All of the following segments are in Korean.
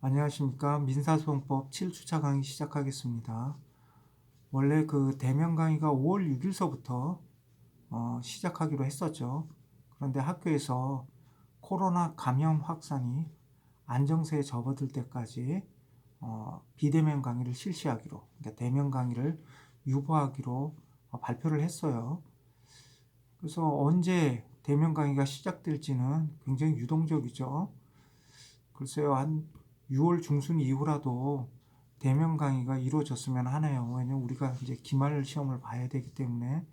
안녕하십니까. 민사소송법 7주차 강의 시작하겠습니다. 원래 그 대면 강의가 5월 6일서부터 시작하기로 했었죠. 그런데 학교에서 코로나 감염 확산이 안정세에 접어들 때까지 비대면 강의를 실시하기로, 그러니까 대면 강의를 유보하기로 발표를 했어요. 그래서 언제 대면 강의가 시작될지는 굉장히 유동적이죠. 글쎄요, 한 6월 중순 이후라도 대면 강의가 이루어졌으면 하네요. 왜냐면 우리가 이제 기말 시험을 봐야 되기 때문에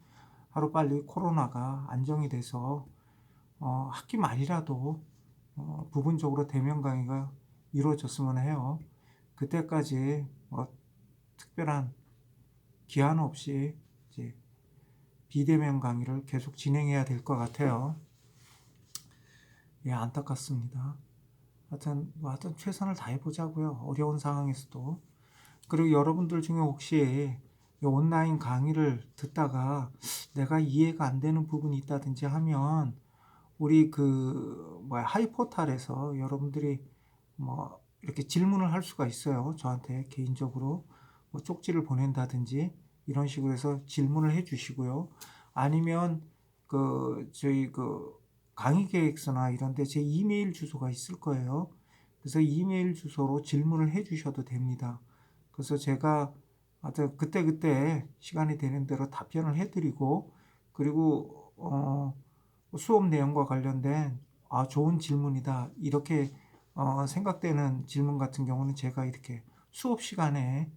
하루빨리 코로나가 안정이 돼서 학기 말이라도 부분적으로 대면 강의가 이루어졌으면 해요. 그때까지 특별한 기한 없이 이제 비대면 강의를 계속 진행해야 될 것 같아요. 예, 안타깝습니다. 하여튼 최선을 다해보자고요. 어려운 상황에서도. 그리고 여러분들 중에 혹시 이 온라인 강의를 듣다가 내가 이해가 안 되는 부분이 있다든지 하면 우리 하이포탈에서 여러분들이 뭐 이렇게 질문을 할 수가 있어요. 저한테 개인적으로 뭐 쪽지를 보낸다든지 이런 식으로 해서 질문을 해 주시고요. 아니면 저희 강의 계획서나 이런 데 제 이메일 주소가 있을 거예요. 그래서 이메일 주소로 질문을 해 주셔도 됩니다. 그래서 제가 하여튼 그때그때 시간이 되는 대로 답변을 해드리고, 그리고 수업 내용과 관련된 좋은 질문이다 이렇게 생각되는 질문 같은 경우는 제가 이렇게 수업 시간에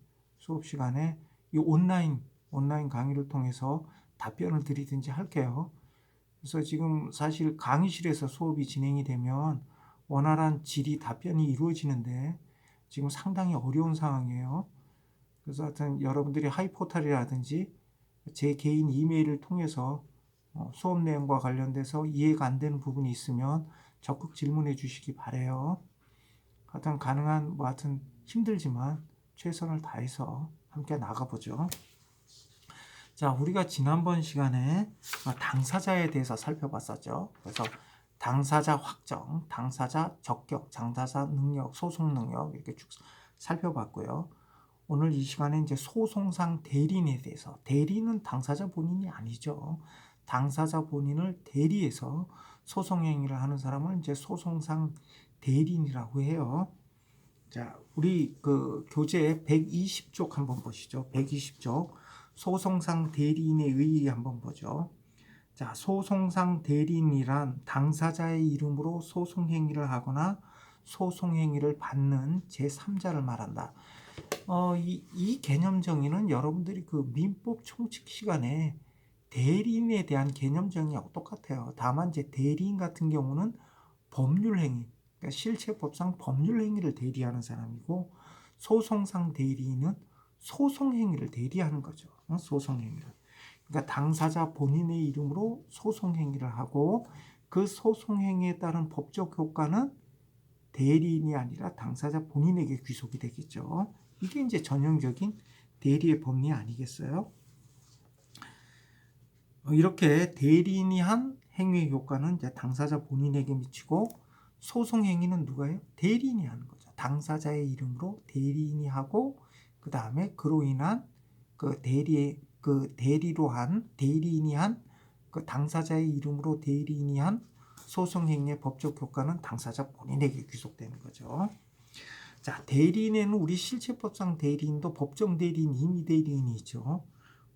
이 온라인 강의를 통해서 답변을 드리든지 할게요. 그래서 지금 사실 강의실에서 수업이 진행이 되면 원활한 질의 답변이 이루어지는데 지금 상당히 어려운 상황이에요. 그래서 하여튼 여러분들이 하이포탈이라든지 제 개인 이메일을 통해서 수업 내용과 관련돼서 이해가 안 되는 부분이 있으면 적극 질문해 주시기 바래요. 하여튼 가능한 하여튼 힘들지만 최선을 다해서 함께 나가보죠. 자, 우리가 지난번 시간에 당사자에 대해서 살펴봤었죠. 그래서 당사자 확정, 당사자 적격, 당사자 능력, 소송 능력 이렇게 쭉 살펴봤고요. 오늘 이 시간에 이제 소송상 대리인에 대해서, 대리인은 당사자 본인이 아니죠. 당사자 본인을 대리해서 소송 행위를 하는 사람을 이제 소송상 대리인이라고 해요. 자, 우리 교재 120쪽 한번 보시죠. 120쪽. 소송상 대리인의 의의 한번 보죠. 자, 소송상 대리인이란 당사자의 이름으로 소송 행위를 하거나 소송 행위를 받는 제3자를 말한다. 이 개념 정의는 여러분들이 민법 총칙 시간에 대리인에 대한 개념 정의하고 똑같아요. 다만 이제 대리인 같은 경우는 법률 행위, 그러니까 실체법상 법률 행위를 대리하는 사람이고, 소송상 대리인은 소송 행위를 대리하는 거죠. 소송 행위를. 그러니까 당사자 본인의 이름으로 소송 행위를 하고 그 소송 행위에 따른 법적 효과는 대리인이 아니라 당사자 본인에게 귀속이 되겠죠. 이게 이제 전형적인 대리의 법리 아니겠어요? 이렇게 대리인이 한 행위의 효과는 이제 당사자 본인에게 미치고, 소송 행위는 누가 해요? 대리인이 하는 거죠. 당사자의 이름으로 대리인이 하고, 그 다음에 그로 인한 대리인이 한 당사자의 이름으로 대리인이 한 소송 행위의 법적 효과는 당사자 본인에게 귀속되는 거죠. 자, 대리인에는 우리 실체법상 대리인도 법정 대리인, 임의 대리인이 있죠.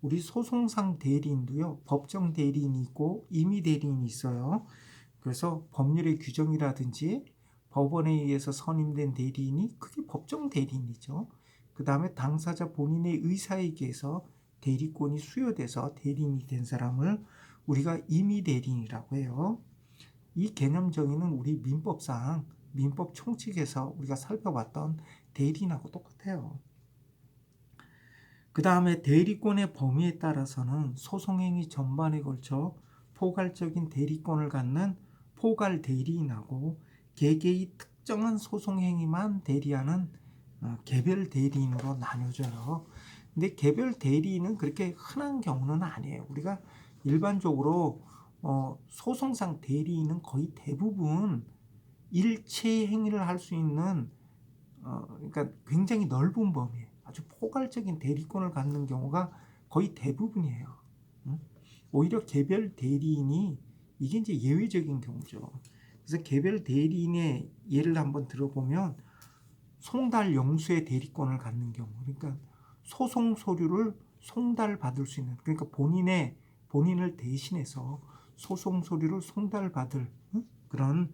우리 소송상 대리인도요, 법정 대리인이 있고 임의 대리인이 있어요. 그래서 법률의 규정이라든지 법원에 의해서 선임된 대리인이 그게 법정 대리인이죠. 그 다음에 당사자 본인의 의사에 의해서 대리권이 수여돼서 대리인이 된 사람을 우리가 임의 대리인이라고 해요. 이 개념 정의는 우리 민법상 민법 총칙에서 우리가 살펴봤던 대리인하고 똑같아요. 그 다음에 대리권의 범위에 따라서는 소송행위 전반에 걸쳐 포괄적인 대리권을 갖는 포괄 대리인하고 개개의 특정한 소송행위만 대리하는 개별 대리인으로 나뉘어져요. 근데 개별 대리인은 그렇게 흔한 경우는 아니에요. 우리가 일반적으로 소송상 대리인은 거의 대부분 일체 행위를 할 수 있는 그러니까 굉장히 넓은 범위에 아주 포괄적인 대리권을 갖는 경우가 거의 대부분이에요. 오히려 개별 대리인이 이게 이제 예외적인 경우죠. 그래서 개별 대리인의 예를 한번 들어보면 송달영수의 대리권을 갖는 경우, 그러니까 소송 서류를 송달받을 수 있는, 그러니까 본인을 대신해서 소송 서류를 송달받을 그런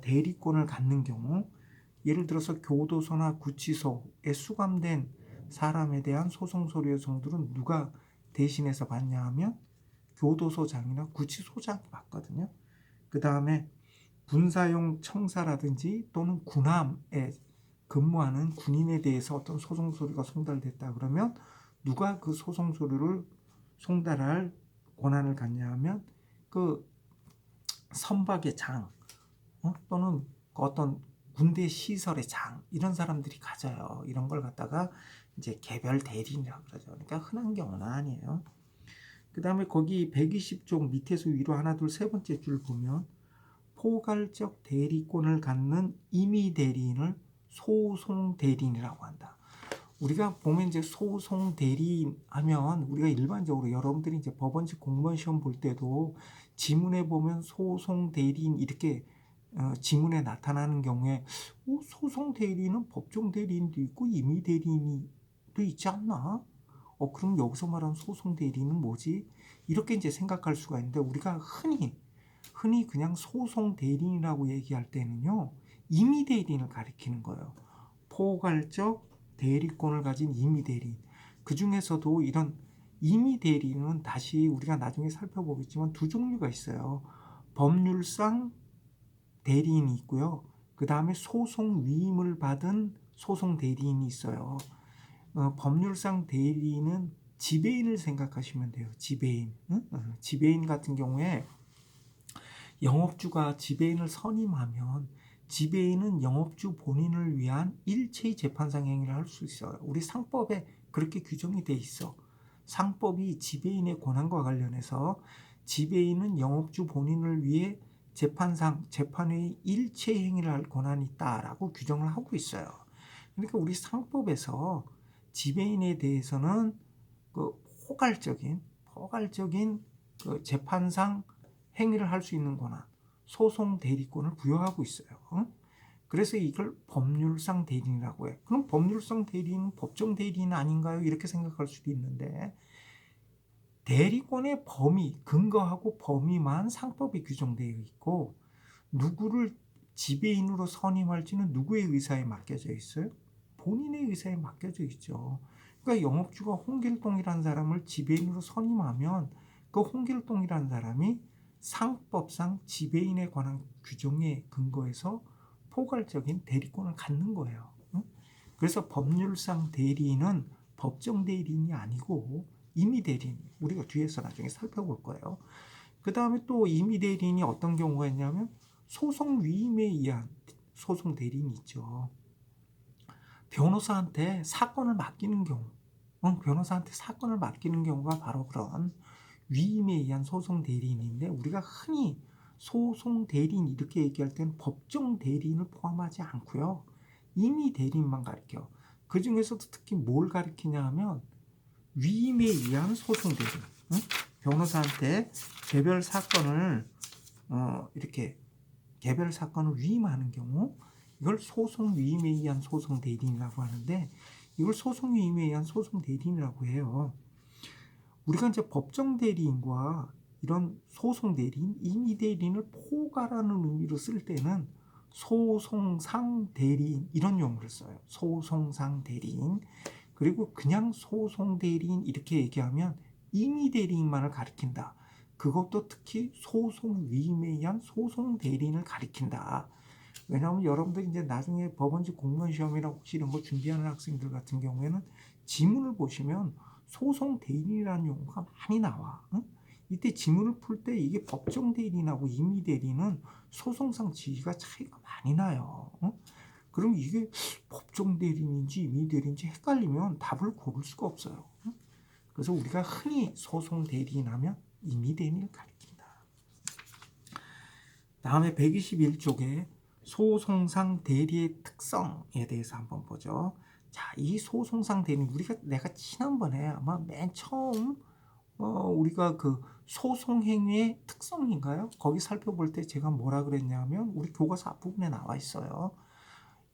대리권을 갖는 경우, 예를 들어서 교도소나 구치소에 수감된 사람에 대한 소송 서류의 성들은 누가 대신해서 받냐 하면 교도소장이나 구치소장이 받거든요. 그 다음에 군사용 청사라든지 또는 군함에 근무하는 군인에 대해서 어떤 소송 서류가 송달됐다 그러면 누가 그 소송 서류를 송달할 권한을 갖냐 하면 그 선박의 장 또는 어떤 군대 시설의 장 이런 사람들이 가져요. 이런 걸 갖다가 이제 개별 대리인이라고 그러죠. 그러니까 흔한 경우는 아니에요. 그 다음에 거기 120쪽 밑에서 위로 하나 둘 세 번째 줄 보면 포괄적 대리권을 갖는 임의 대리인을 소송 대리인이라고 한다. 우리가 보면 이제 소송 대리인 하면 우리가 일반적으로 여러분들이 이제 법원직 공무원 시험 볼 때도 지문에 보면 소송 대리인 이렇게 지문에 나타나는 경우에 소송 대리인은 법정 대리인도 있고 임의 대리인도 있지 않나? 그럼 여기서 말하는 소송 대리인은 뭐지? 이렇게 이제 생각할 수가 있는데 우리가 흔히 그냥 소송 대리인이라고 얘기할 때는요, 임의 대리인을 가리키는 거예요. 포괄적 대리권을 가진 임의 대리인. 그 중에서도 이런 임의 대리인은 다시 우리가 나중에 살펴보겠지만 두 종류가 있어요. 법률상 대리인이 있고요. 그 다음에 소송 위임을 받은 소송 대리인이 있어요. 법률상 대리인은 지배인을 생각하시면 돼요. 지배인. 지배인 같은 경우에 영업주가 지배인을 선임하면 지배인은 영업주 본인을 위한 일체의 재판상 행위를 할 수 있어요. 우리 상법에 그렇게 규정이 돼 있어. 상법이 지배인의 권한과 관련해서 지배인은 영업주 본인을 위해 재판의 일체 행위를 할 권한이 있다라고 규정을 하고 있어요. 그러니까 우리 상법에서 지배인에 대해서는 그 포괄적인 그 재판상 행위를 할 수 있는 권한, 소송 대리권을 부여하고 있어요. 그래서 이걸 법률상 대리인이라고 해요. 그럼 법률상 대리인은 법정 대리인 아닌가요? 이렇게 생각할 수도 있는데 대리권의 범위, 근거하고 범위만 상법에 규정되어 있고 누구를 지배인으로 선임할지는 누구의 의사에 맡겨져 있어요? 본인의 의사에 맡겨져 있죠. 그러니까 영업주가 홍길동이라는 사람을 지배인으로 선임하면 그 홍길동이라는 사람이 상법상 지배인에 관한 규정에 근거해서 포괄적인 대리권을 갖는 거예요. 그래서 법률상 대리인은 법정 대리인이 아니고 임의 대리인, 우리가 뒤에서 나중에 살펴볼 거예요. 그 다음에 또 임의 대리인이 어떤 경우가 있냐면 소송 위임에 의한 소송 대리인이 있죠. 변호사한테 사건을 맡기는 경우, 변호사한테 사건을 맡기는 경우가 바로 그런 위임에 의한 소송 대리인인데 우리가 흔히 소송 대리인 이렇게 얘기할 때는 법정 대리인을 포함하지 않고요. 임의 대리인만 가리켜. 그 중에서도 특히 뭘 가리키냐 하면 위임에 의한 소송 대리인. 변호사한테 개별 사건을 위임하는 경우 이걸 소송 위임에 의한 소송 대리인이라고 하는데 이걸 소송 위임에 의한 소송 대리인이라고 해요. 우리가 이제 법정 대리인과 이런 소송 대리인, 임의 대리인을 포괄하는 의미로 쓸 때는 소송상 대리인 이런 용어를 써요. 소송상 대리인. 그리고 그냥 소송 대리인 이렇게 얘기하면 임의 대리인만을 가리킨다. 그것도 특히 소송 위임에 의한 소송 대리인을 가리킨다. 왜냐하면 여러분들 이제 나중에 법원직 공무원 시험이나 혹시 이런 거 준비하는 학생들 같은 경우에는 지문을 보시면 소송 대리인이라는 용어가 많이 나와. 이때 지문을 풀 때 이게 법정 대리인하고 임의 대리인은 소송상 지위가 차이가 많이 나요. 그럼 이게 법정 대리인인지 임의 대리인지 헷갈리면 답을 고를 수가 없어요. 그래서 우리가 흔히 소송 대리인 하면 임의 대리인을 가리킨다. 다음에 121쪽에 소송상 대리의 특성에 대해서 한번 보죠. 자, 이 소송상 대리 내가 지난번에 아마 맨 처음 우리가 그 소송 행위의 특성인가요? 거기 살펴볼 때 제가 뭐라 그랬냐면 우리 교과서 앞부분에 나와 있어요.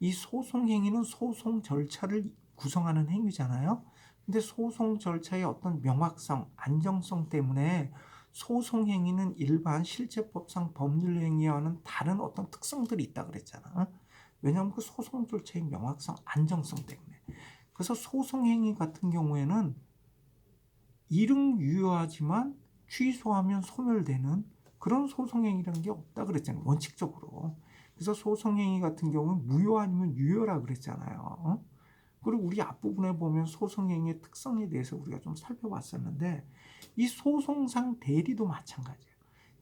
이 소송 행위는 소송 절차를 구성하는 행위잖아요. 근데 소송 절차의 어떤 명확성, 안정성 때문에 소송 행위는 일반 실제법상 법률 행위와는 다른 어떤 특성들이 있다 그랬잖아. 왜냐하면 그 소송 절차의 명확성, 안정성 때문에. 그래서 소송 행위 같은 경우에는 이름 유효하지만 취소하면 소멸되는 그런 소송행위라는 게 없다 그랬잖아요. 원칙적으로. 그래서 소송행위 같은 경우는 무효 아니면 유효라 그랬잖아요. 그리고 우리 앞부분에 보면 소송행위의 특성에 대해서 우리가 좀 살펴봤었는데 이 소송상 대리도 마찬가지예요.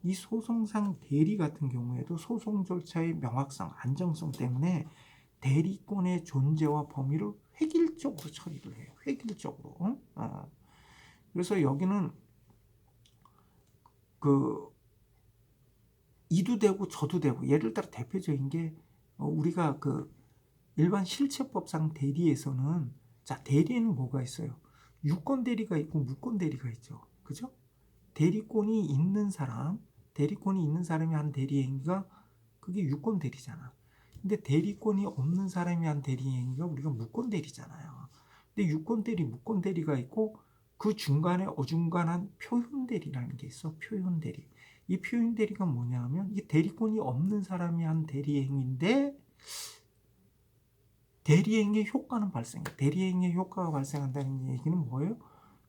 이 소송상 대리 같은 경우에도 소송 절차의 명확성, 안정성 때문에 대리권의 존재와 범위를 획일적으로 처리를 해요. 획일적으로. 그래서 여기는 그 이도 되고 저도 되고 예를 들어 대표적인 게 우리가 그 일반 실체법상 대리에서는 자 대리에는 뭐가 있어요? 유권 대리가 있고 무권 대리가 있죠. 그죠? 대리권이 있는 사람이 한 대리 행위가 그게 유권 대리잖아. 근데 대리권이 없는 사람이 한 대리 행위가 우리가 무권 대리잖아요. 근데 유권 대리, 무권 대리가 있고 그 중간에 어중간한 표현 대리라는 게 있어. 표현 대리. 이 표현 대리가 뭐냐면 이 대리권이 없는 사람이 한 대리 행위인데 대리행위의 효과는 발생해. 대리행위의 효과가 발생한다는 얘기는 뭐예요?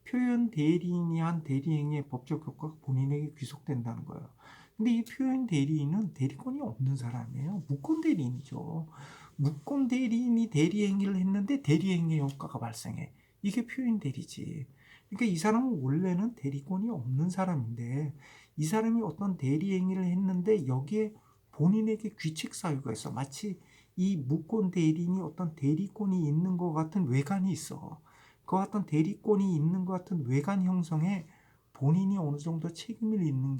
표현 대리인이 한 대리행위의 법적 효과가 본인에게 귀속된다는 거예요. 근데 이 표현 대리인은 대리권이 없는 사람이에요. 무권 대리인이죠. 무권 대리인이 대리행위를 했는데 대리행위의 효과가 발생해. 이게 표현 대리지. 그러니까 이 사람은 원래는 대리권이 없는 사람인데 이 사람이 어떤 대리행위를 했는데 여기에 본인에게 귀책 사유가 있어. 마치 이 무권 대리인이 어떤 대리권이 있는 것 같은 외관이 있어. 그 어떤 대리권이 있는 것 같은 외관 형성에 본인이 어느 정도 책임이 있는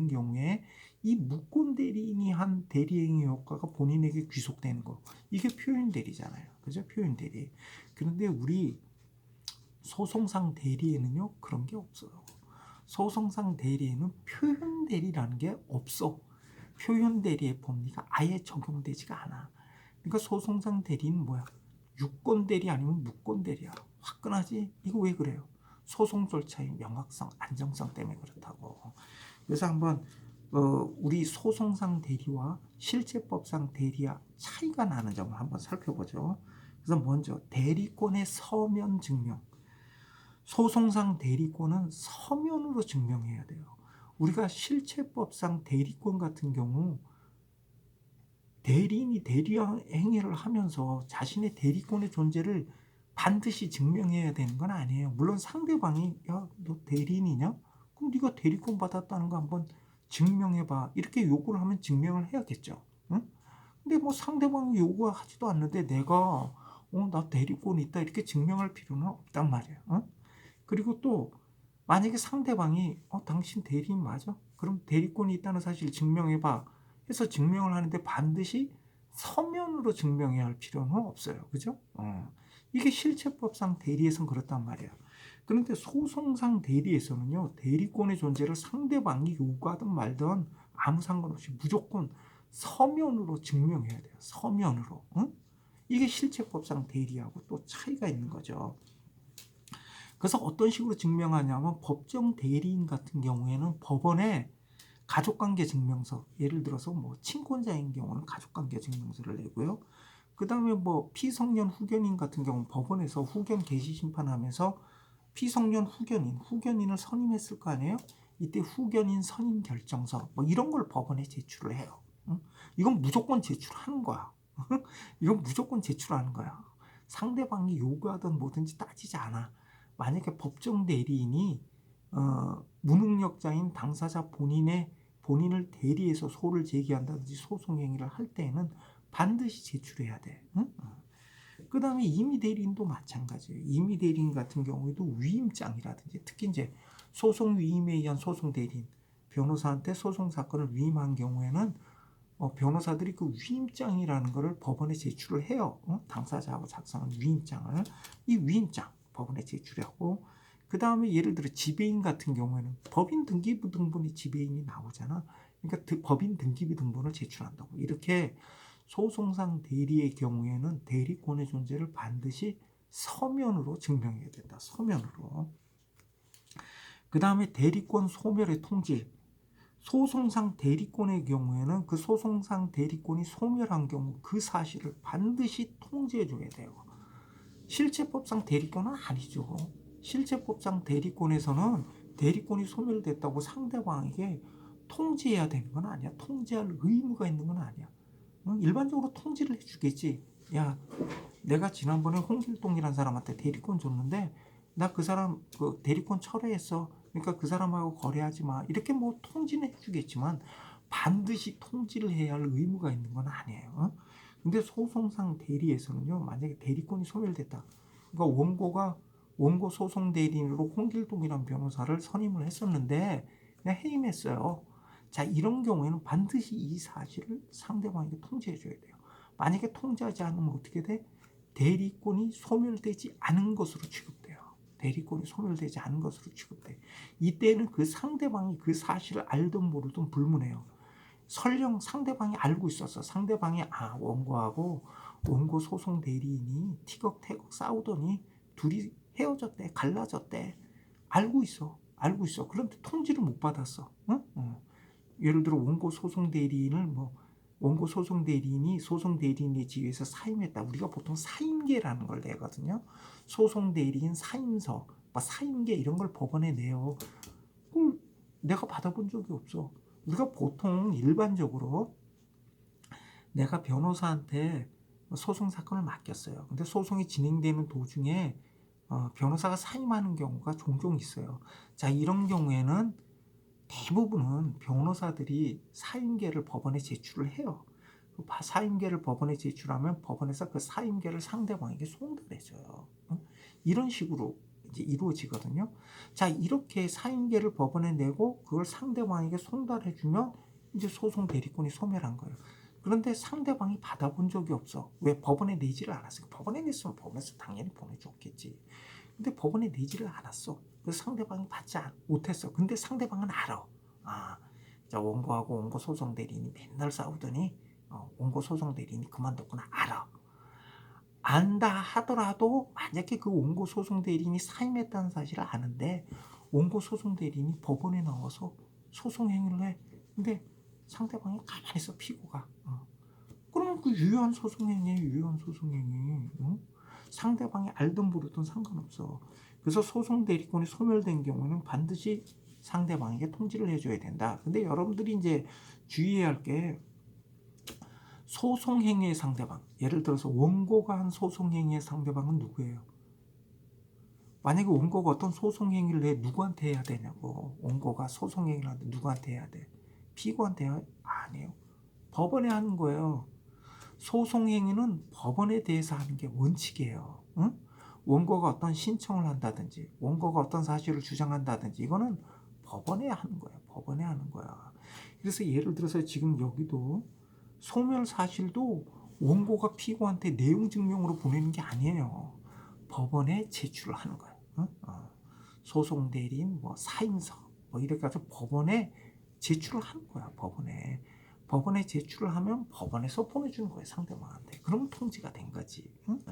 경우에 이 무권 대리인이 한 대리행위 효과가 본인에게 귀속되는 거. 이게 표현 대리잖아요. 그죠? 표현 대리. 그런데 우리 소송상 대리에는요, 그런 게 없어요. 소송상 대리에는 표현 대리라는 게 없어. 표현 대리의 법리가 아예 적용되지가 않아. 그러니까 소송상 대리는 뭐야? 유권 대리 아니면 무권 대리야. 화끈하지? 이거 왜 그래요? 소송 절차의 명확성, 안정성 때문에 그렇다고. 그래서 한번 우리 소송상 대리와 실제법상 대리와 차이가 나는 점을 한번 살펴보죠. 그래서 먼저 대리권의 서면 증명. 소송상 대리권은 서면으로 증명해야 돼요. 우리가 실체법상 대리권 같은 경우 대리인이 대리 행위를 하면서 자신의 대리권의 존재를 반드시 증명해야 되는 건 아니에요. 물론 상대방이 야, 너 대리인이냐? 그럼 네가 대리권 받았다는 거 한번 증명해봐. 이렇게 요구를 하면 증명을 해야겠죠. 응? 근데 뭐 상대방이 요구하지도 않는데 내가 나 대리권 있다 이렇게 증명할 필요는 없단 말이에요. 응? 그리고 또 만약에 상대방이 당신 대리인 맞아? 그럼 대리권이 있다는 사실을 증명해봐 해서 증명을 하는데 반드시 서면으로 증명해야 할 필요는 없어요. 그죠? 이게 실체법상 대리에서는 그렇단 말이야. 그런데 소송상 대리에서는요, 대리권의 존재를 상대방이 요구하든 말든 아무 상관없이 무조건 서면으로 증명해야 돼요. 서면으로. 응? 이게 실체법상 대리하고 또 차이가 있는 거죠. 그래서 어떤 식으로 증명하냐면 법정 대리인 같은 경우에는 법원에 가족관계 증명서, 예를 들어서 뭐 친권자인 경우는 가족관계 증명서를 내고요. 그 다음에 뭐 피성년 후견인 같은 경우는 법원에서 후견 개시 심판하면서 피성년 후견인을 선임했을 거 아니에요? 이때 후견인 선임 결정서 뭐 이런 걸 법원에 제출을 해요. 이건 무조건 제출하는 거야. 이건 무조건 제출하는 거야. 상대방이 요구하든 뭐든지 따지지 않아. 만약에 법정 대리인이 무능력자인 당사자 본인을 대리해서 소를 제기한다든지 소송 행위를 할 때에는 반드시 제출해야 돼. 응? 그 다음에 임의 대리인도 마찬가지예요. 임의 대리인 같은 경우에도 위임장이라든지 특히 이제 소송 위임에 의한 소송 대리인 변호사한테 소송 사건을 위임한 경우에는 변호사들이 그 위임장이라는 거를 법원에 제출을 해요. 당사자하고 작성한 위임장을. 이 위임장 법원에 제출하고, 그 다음에 예를 들어 지배인 같은 경우에는 법인 등기부 등본에 지배인이 나오잖아. 그러니까 법인 등기부 등본을 제출한다고. 이렇게 소송상 대리의 경우에는 대리권의 존재를 반드시 서면으로 증명해야 된다. 서면으로. 그 다음에 대리권 소멸의 통지. 소송상 대리권의 경우에는 그 소송상 대리권이 소멸한 경우 그 사실을 반드시 통지해 줘야 돼요. 실체법상 대리권은 아니죠. 실체법상 대리권에서는 대리권이 소멸됐다고 상대방에게 통지해야 되는 건 아니야. 통지할 의무가 있는 건 아니야. 일반적으로 통지를 해주겠지. 야, 내가 지난번에 홍길동이라는 사람한테 대리권 줬는데 나 그 사람 그 대리권 철회했어. 그러니까 그 사람하고 거래하지 마. 이렇게 뭐 통지는 해주겠지만 반드시 통지를 해야 할 의무가 있는 건 아니에요. 근데 소송상 대리에서는요, 만약에 대리권이 소멸됐다. 그러니까 원고 소송 대리인으로 홍길동이라는 변호사를 선임을 했었는데 그냥 해임했어요. 자, 이런 경우에는 반드시 이 사실을 상대방에게 통지해 줘야 돼요. 만약에 통지하지 않으면 어떻게 돼? 대리권이 소멸되지 않은 것으로 취급돼요. 대리권이 소멸되지 않은 것으로 취급돼. 이때는 그 상대방이 그 사실을 알든 모르든 불문해요. 설령 상대방이 알고 있었어. 상대방이 원고하고 원고 소송 대리인이 티격태격 싸우더니 둘이 헤어졌대, 갈라졌대. 알고 있어. 알고 있어. 그런데 통지를 못 받았어. 응? 예를 들어 원고 소송 대리인을 원고 소송 대리인이 소송 대리인의 지위에서 사임했다. 우리가 보통 사임계라는 걸 내거든요. 소송 대리인 사임서, 사임계 이런 걸 법원에 내요. 그걸 내가 받아본 적이 없어. 우리가 보통 일반적으로 내가 변호사한테 소송 사건을 맡겼어요. 근데 소송이 진행되는 도중에 변호사가 사임하는 경우가 종종 있어요. 자, 이런 경우에는 대부분은 변호사들이 사임계를 법원에 제출을 해요. 사임계를 법원에 제출하면 법원에서 그 사임계를 상대방에게 송달해줘요. 이런 식으로 이제 이루어지거든요. 자, 이렇게 사임계를 법원에 내고 그걸 상대방에게 송달해주면 이제 소송 대리권이 소멸한 거예요. 그런데 상대방이 받아본 적이 없어. 왜? 법원에 내지를 않았어요. 법원에 냈으면 법원에서 당연히 보내줬겠지. 근데 법원에 내지를 않았어. 그래서 상대방이 받지 못했어. 근데 상대방은 알아. 자, 원고하고 원고 소송 대리인이 맨날 싸우더니 원고 소송 대리인이 그만뒀구나. 알아. 안다 하더라도 만약에 그 원고 소송 대리인이 사임했다는 사실을 아는데 원고 소송 대리인이 법원에 나와서 소송 행위를 해. 근데 상대방이 가만히 있어, 피고가. 그러면 그 유효한 소송 행위에 유효한 소송 행위. 상대방이 알든 모르든 상관없어. 그래서 소송 대리권이 소멸된 경우는 반드시 상대방에게 통지를 해줘야 된다. 근데 여러분들이 이제 주의해야 할 게 소송행위의 상대방. 예를 들어서 원고가 한 소송행위의 상대방은 누구예요? 만약에 원고가 어떤 소송행위를 해 누구한테 해야 되냐고. 원고가 소송행위를 하는데 누구한테 해야 돼? 피고한테 해야? 아니에요. 법원에 하는 거예요. 소송행위는 법원에 대해서 하는 게 원칙이에요. 응? 원고가 어떤 신청을 한다든지 원고가 어떤 사실을 주장한다든지 이거는 법원에 하는 거야. 법원에 하는 거야. 그래서 예를 들어서 지금 여기도 소멸 사실도 원고가 피고한테 내용 증명으로 보내는 게 아니에요. 법원에 제출을 하는 거예요. 응? 소송 대리인 사임서 이렇게 해서 법원에 제출을 하는 거야. 법원에 제출을 하면 법원에서 보내주는 거예요. 상대방한테. 그러면 통지가 된 거지. 응?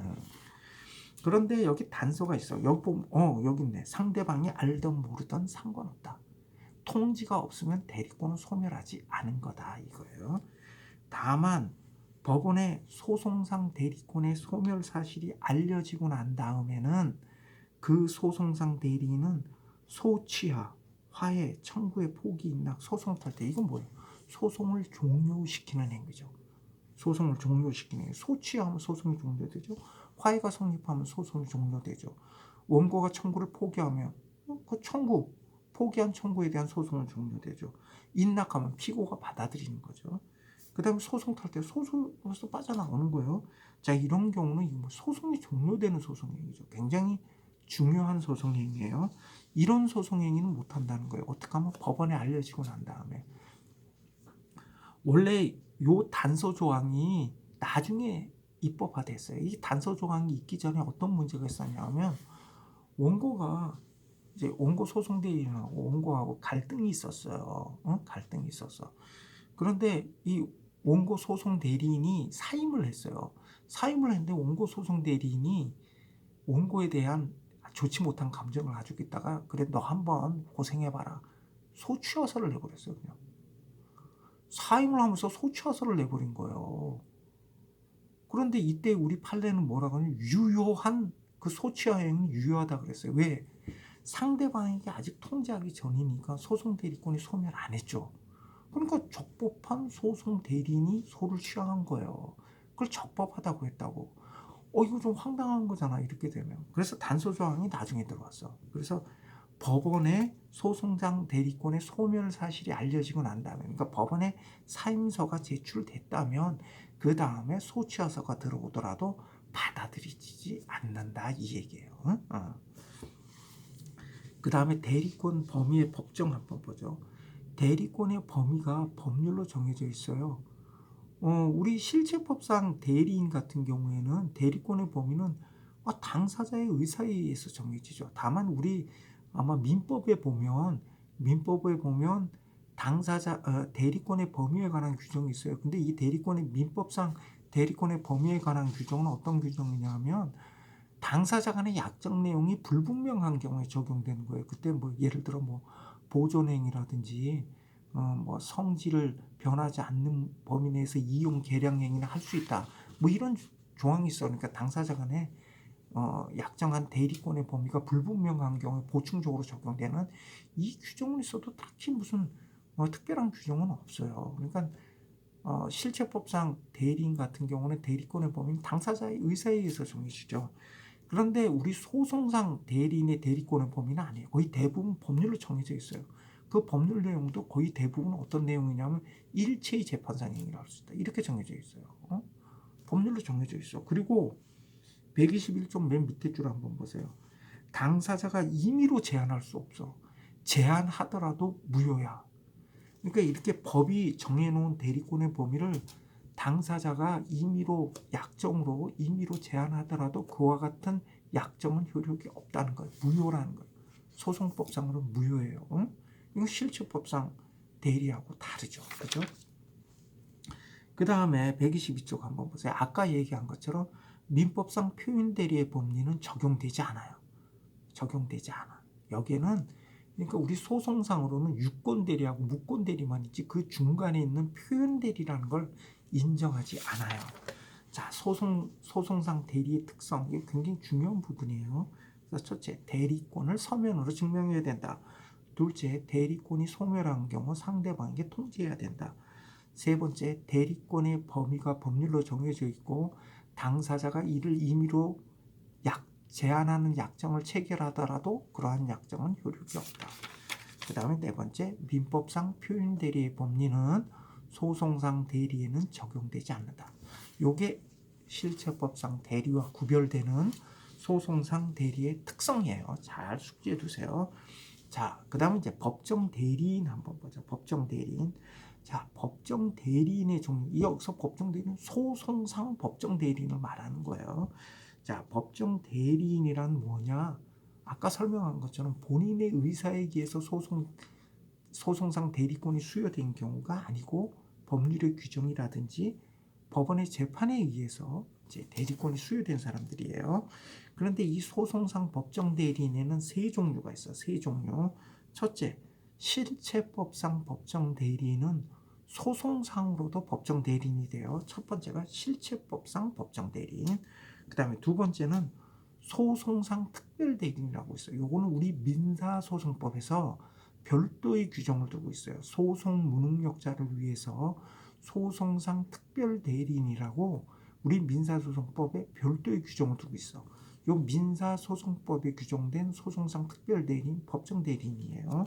그런데 여기 단서가 있어. 여기 보면 여기 있네. 상대방이 알던 모르던 상관없다. 통지가 없으면 대리권은 소멸하지 않은 거다 이거예요. 다만 법원에 소송상 대리권의 소멸 사실이 알려지고 난 다음에는 그 소송상 대리인은 소취하, 화해, 청구의 포기, 인락, 소송 탈퇴. 이건 뭐예요? 소송을 종료시키는 행위죠. 소송을 종료시키는 행위. 소취하면 소송이 종료되죠. 화해가 성립하면 소송이 종료되죠. 원고가 청구를 포기하면 그 포기한 청구에 대한 소송은 종료되죠. 인락하면 피고가 받아들이는 거죠. 그 다음에 소송 탈 때 소송에서 빠져나오는 거예요. 자, 이런 경우는 소송이 종료되는 소송행위죠. 굉장히 중요한 소송행위예요. 이런 소송행위는 못한다는 거예요. 어떻게 하면 법원에 알려지고 난 다음에. 원래 요 단서 조항이 나중에 입법화됐어요. 이 단서 조항이 있기 전에 어떤 문제가 있었냐면 원고가 이제 원고 소송 대리인하고 원고하고 갈등이 있었어요. 갈등이 있었어. 그런데 이 원고 소송 대리인이 사임을 했어요. 사임을 했는데 원고 소송 대리인이 원고에 대한 좋지 못한 감정을 가지고 있다가 그래 너 한번 고생해봐라. 소취허서를 내버렸어요. 그냥. 사임을 하면서 소취허서를 내버린 거예요. 그런데 이때 우리 판례는 뭐라고 하냐면 유효한 그 소취하행은 유효하다 그랬어요. 왜? 상대방에게 아직 통지하기 전이니까 소송 대리권이 소멸 안 했죠. 그러니까 적법한 소송 대리인이 소를 취하한 거예요. 그걸 적법하다고 했다고. 이거 좀 황당한 거잖아 이렇게 되면. 그래서 단서 조항이 나중에 들어왔어. 그래서 법원에 소송장 대리권의 소멸 사실이 알려지고 난 다음에, 그러니까 법원에 사임서가 제출됐다면 그 다음에 소취허서가 들어오더라도 받아들이지 않는다 이 얘기예요. 그 다음에 대리권 범위의 법정 한번 보죠. 대리권의 범위가 법률로 정해져 있어요. 우리 실체법상 대리인 같은 경우에는 대리권의 범위는 당사자의 의사에 의해서 정해지죠. 다만 우리 아마 민법에 보면 당사자 대리권의 범위에 관한 규정이 있어요. 근데 이 대리권의 민법상 대리권의 범위에 관한 규정은 어떤 규정이냐면 당사자 간의 약정 내용이 불분명한 경우에 적용되는 거예요. 그때 뭐 예를 들어 뭐 보존행위라든지 뭐 성질을 변하지 않는 범위 내에서 이용 계량 행위를 할 수 있다. 뭐 이런 조항이 있어. 그러니까 당사자 간에 약정한 대리권의 범위가 불분명한 경우에 보충적으로 적용되는 이 규정은 있어도 딱히 무슨 특별한 규정은 없어요. 그러니까 실체법상 대리인 같은 경우는 대리권의 범위는 당사자의 의사에 의해서 정해지죠. 그런데 우리 소송상 대리인의 대리권의 범위는 아니에요. 거의 대부분 법률로 정해져 있어요. 그 법률 내용도 거의 대부분 어떤 내용이냐면 일체의 재판상 행위를 할 수 있다. 이렇게 정해져 있어요. 법률로 정해져 있어. 그리고 121조 맨 밑에 줄 한번 보세요. 당사자가 임의로 제한할 수 없어. 제한하더라도 무효야. 그러니까 이렇게 법이 정해놓은 대리권의 범위를 당사자가 약정으로 임의로 제한하더라도 그와 같은 약정은 효력이 없다는 거예요. 무효라는 거예요. 소송법상으로는 무효예요. 이건 실체법상 대리하고 다르죠. 그죠? 그 다음에 122쪽 한번 보세요. 아까 얘기한 것처럼 민법상 표현 대리의 법리는 적용되지 않아요. 적용되지 않아. 여기에는 그러니까 우리 소송상으로는 유권 대리하고 무권 대리만 있지 그 중간에 있는 표현 대리라는 걸 인정하지 않아요. 자, 소송상 대리의 특성, 이게 굉장히 중요한 부분이에요. 그래서 첫째, 대리권을 서면으로 증명해야 된다. 둘째, 대리권이 소멸한 경우 상대방에게 통지해야 된다. 세 번째, 대리권의 범위가 법률로 정해져 있고 당사자가 이를 임의로 제한하는 약정을 체결하더라도 그러한 약정은 효력이 없다. 그 다음에 네 번째, 민법상 표현 대리의 법리는 소송상 대리에는 적용되지 않는다. 요게 실체법상 대리와 구별되는 소송상 대리의 특성이에요. 잘 숙지해 두세요. 자, 그 다음에 이제 법정 대리인 한번 보자. 법정 대리인. 자, 법정 대리인의 종류. 여기서 법정 대리인 소송상 법정 대리인을 말하는 거예요. 자, 법정 대리인이란 뭐냐? 아까 설명한 것처럼 본인의 의사에 의해서 소송상 대리권이 수여된 경우가 아니고 법률의 규정이라든지 법원의 재판에 의해서 이제 대리권이 수여된 사람들이에요. 그런데 이 소송상 법정 대리인에는 세 종류가 있어요. 세 종류. 첫째, 실체법상 법정 대리인은 소송상으로도 법정 대리인이 돼요. 첫 번째가 실체법상 법정 대리인. 그 다음에 두 번째는 소송상 특별대리인이라고 있어요. 요거는 우리 민사소송법에서 별도의 규정을 두고 있어요. 소송 무능력자를 위해서 소송상 특별대리인이라고 우리 민사소송법에 별도의 규정을 두고 있어. 요 민사소송법에 규정된 소송상 특별대리인, 법정대리인이에요.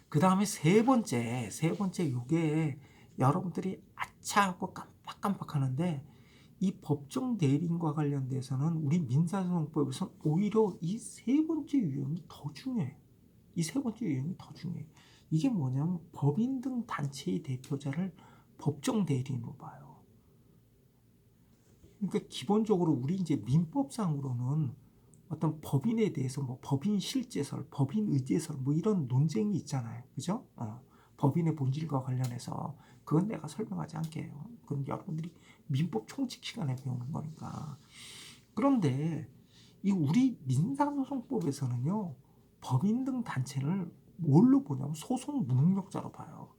그 다음에 세 번째 요게 여러분들이 아차 하고 깜빡깜빡 하는데 이 법정 대리인과 관련돼서는 우리 민사소송법에서는 오히려 이 세 번째 유형이 더 중요해. 이 세 번째 유형이 더 중요해. 이게 뭐냐면 법인 등 단체의 대표자를 법정 대리인으로 봐요. 그러니까 기본적으로 우리 이제 민법상으로는 어떤 법인에 대해서 뭐 법인 실제설, 법인 의제설 뭐 이런 논쟁이 있잖아요. 그죠? 법인의 본질과 관련해서 그건 내가 설명하지 않게요. 그건 여러분들이 민법 총칙 시간에 배우는 거니까. 그런데 이 우리 민사소송법에서는요, 법인 등 단체를 뭘로 보냐면 소송 무능력자로 봐요.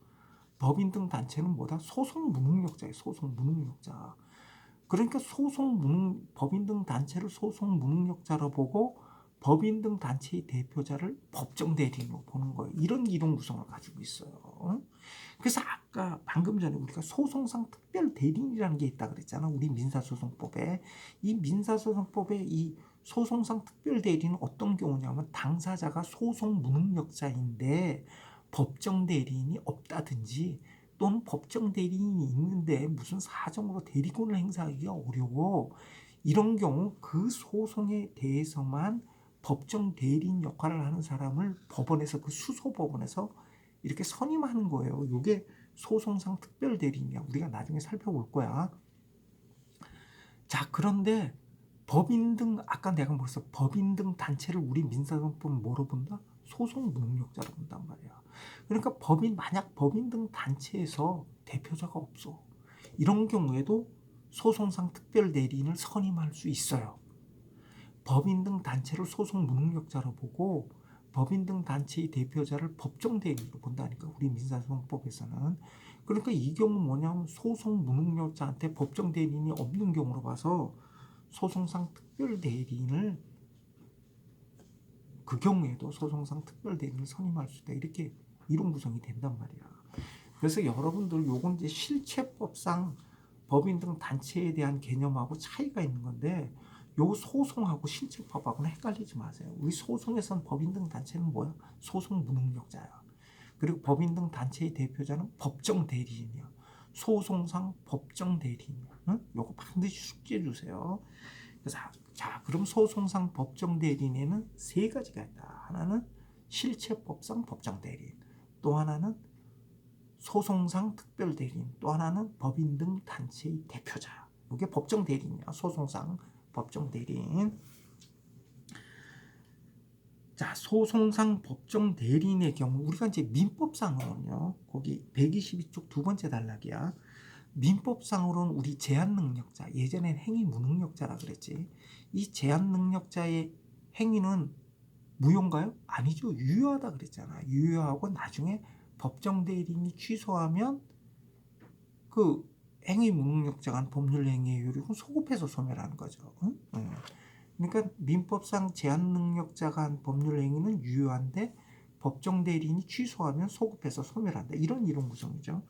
법인 등 단체는 뭐다? 소송 무능력자예요. 소송 무능력자. 그러니까 법인 등 단체를 소송 무능력자로 보고 법인 등 단체의 대표자를 법정 대리인으로 보는 거예요. 이런 이론 구성을 가지고 있어요. 그래서 아까 방금 전에 우리가 소송상 특별 대리인이라는 게 있다 그랬잖아. 우리 민사소송법에. 이 민사소송법에 이 소송상 특별 대리인은 어떤 경우냐면 당사자가 소송 무능력자인데 법정 대리인이 없다든지 또는 법정 대리인이 있는데 무슨 사정으로 대리권을 행사하기가 어려워. 이런 경우 그 소송에 대해서만 법정 대리인 역할을 하는 사람을 법원에서 그 수소법원에서 이렇게 선임하는 거예요. 이게 소송상 특별 대리인이야. 우리가 나중에 살펴볼 거야. 자, 그런데 법인 등 아까 내가 뭐랬어? 법인 등 단체를 우리 민사소송법은 뭐로 본다? 소송 무능력자로 본단 말이야. 그러니까 만약 법인 등 단체에서 대표자가 없어. 이런 경우에도 소송상 특별 대리인을 선임할 수 있어요. 법인 등 단체를 소송 무능력자로 보고 법인 등 단체의 대표자를 법정 대리인으로 본다니까 우리 민사소송법에서는. 그러니까 이 경우 뭐냐면 소송 무능력자한테 법정 대리인이 없는 경우로 봐서 소송상 특별 대리인을 그 경우에도 소송상 특별 대리인을 선임할 수 있다. 이렇게 이론 구성이 된단 말이야. 그래서 여러분들 요건 이제 실체법상 법인 등 단체에 대한 개념하고 차이가 있는 건데 요 소송하고 실체법하고는 헷갈리지 마세요. 우리 소송에선 법인 등 단체는 뭐야? 소송 무능력자야. 그리고 법인 등 단체의 대표자는 법정 대리인이야. 소송상 법정 대리인이야. 응? 요거 반드시 숙지해 주세요. 그래서 자, 그럼 소송상 법정 대리인에는 세 가지가 있다. 하나는 실체법상 법정 대리인, 또 하나는 소송상 특별 대리인, 또 하나는 법인 등 단체의 대표자. 이게 법정 대리인이야. 소송상 법정 대리인. 자, 소송상 법정 대리인의 경우 우리가 이제 민법상으로는요. 거기 122쪽 두 번째 단락이야. 민법상으로는 우리 제한 능력자, 예전엔 행위 무능력자라 그랬지. 이 제한 능력자의 행위는 무효인가요? 아니죠. 유효하다 그랬잖아. 유효하고 나중에 법정 대리인이 취소하면 그 행위 무능력자가 한 법률 행위의 효력은 소급해서 소멸하는 거죠. 응? 그러니까 민법상 제한 능력자가 한 법률 행위는 유효한데 법정 대리인이 취소하면 소급해서 소멸한다. 이런 이론 구성이죠.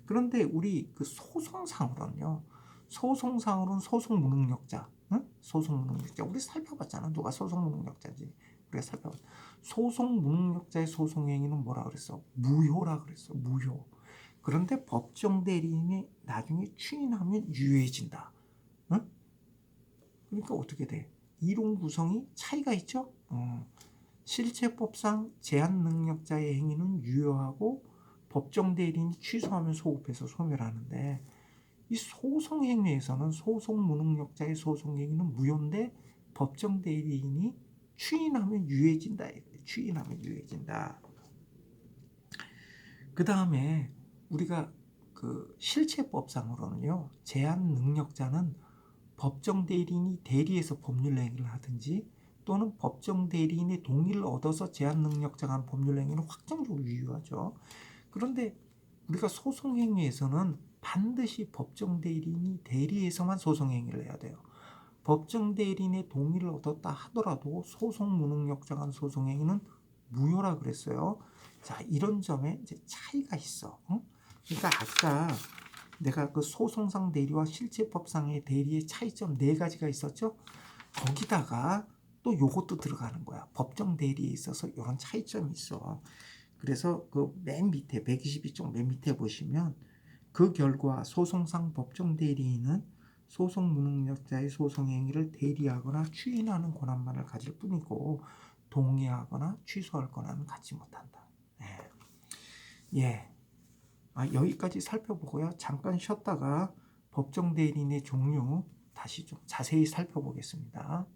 그런데 우리 그 소송상으로는요. 소송상으로는 소송 무능력자, 응? 소송 무능력자. 우리 살펴봤잖아. 누가 소송 무능력자인지. 우리가 살펴봤. 소송 무능력자의 소송 행위는 뭐라 그랬어? 무효라 그랬어. 무효. 그런데 법정 대리인이 나중에 추인하면 유효해진다. 응? 그러니까 어떻게 돼? 이론 구성이 차이가 있죠? 실체법상 제한 능력자의 행위는 유효하고 법정 대리인이 취소하면 소급해서 소멸하는데 이 소송 행위에서는 소송 무능력자의 소송 행위는 무효인데 법정 대리인이 추인하면 유효해진다. 추인하면 유효해진다. 그 다음에 우리가 그 실체법상으로는요. 제한 능력자는 법정 대리인이 대리해서 법률 행위를 하든지 또는 법정 대리인의 동의를 얻어서 제한 능력자가 한 법률 행위는 확정적으로 유효하죠. 그런데 우리가 소송 행위에서는 반드시 법정 대리인이 대리해서만 소송 행위를 해야 돼요. 법정 대리인의 동의를 얻었다 하더라도 소송 무능력자가 한 소송 행위는 무효라 그랬어요. 자, 이런 점에 이제 차이가 있어. 그러니까 아까 내가 그 소송상 대리와 실체법상의 대리의 차이점 네 가지가 있었죠. 거기다가 또 요것도 들어가는 거야. 법정 대리에 있어서 이런 차이점이 있어. 그래서 그 맨 밑에 122쪽 맨 밑에 보시면 그 결과 소송상 법정 대리인은 소송 무능력자의 소송 행위를 대리하거나 추인하는 권한만을 가질 뿐이고 동의하거나 취소할 권한은 갖지 못한다. 예. 예. 여기까지 살펴보고요. 잠깐 쉬었다가 법정 대리인의 종류 다시 좀 자세히 살펴보겠습니다.